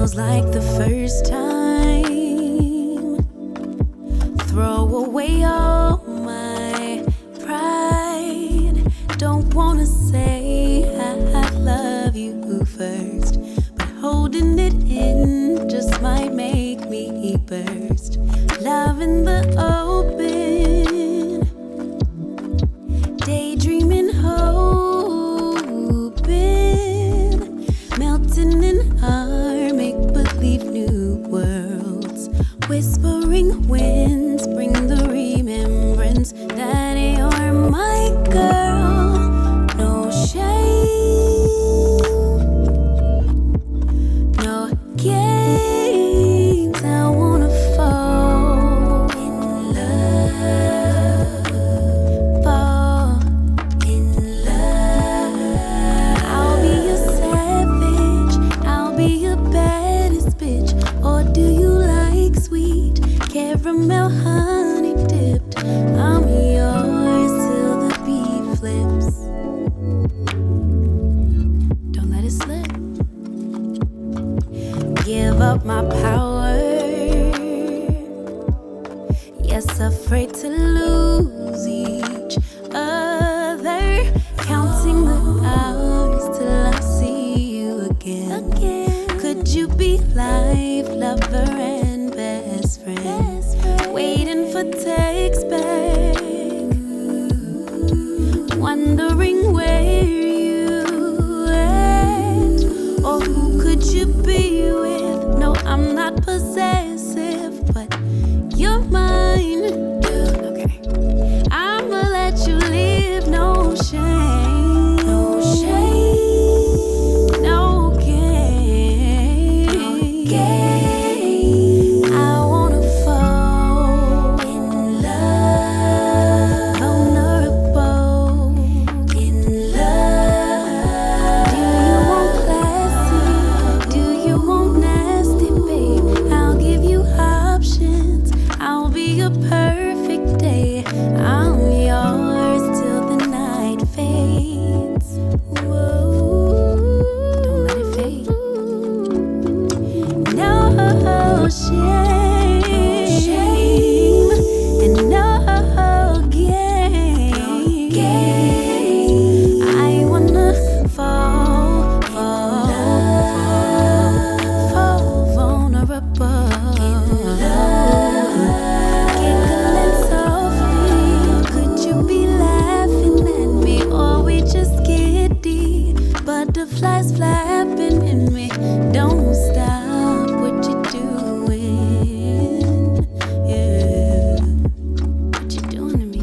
feels like the first time. Throw away all my pride. Don't wanna say I love you first, but holding it in just might make me burst. Love in the open, daydreaming, hoping, melting in our make-believe new worlds. Whispering winds bring the remembrance that you're my girl. No shame, no games. I wanna fall in love, fall in love. I'll be your savage, I'll be your baddest bitch. Or do you like sweet caramel honey dipped? I'm yours till the beat flips. Don't let it slip. Give up my power. Yes, afraid to lose each other. Counting the hours till I see you again. Could you be life, lover, and best friend? Waiting for text back, wondering where you at, or who could you be with? No, I'm not possessive, but you're mine. Okay, I'ma let you live, no shame, no shame, no game. I wanna fall in love, vulnerable in love. Do you want classy? Do you want nasty, babe? I'll give you options. I'll be your perfect day. I'm yours till the night fades. Whoa, don't let it fade. No shame, and no game. I wanna fall vulnerable. Giggling softly. Could you be laughing at me, or we just giddy? Butterflies flapping in me. Don't stop what you're doing. Yeah, what you doing to me?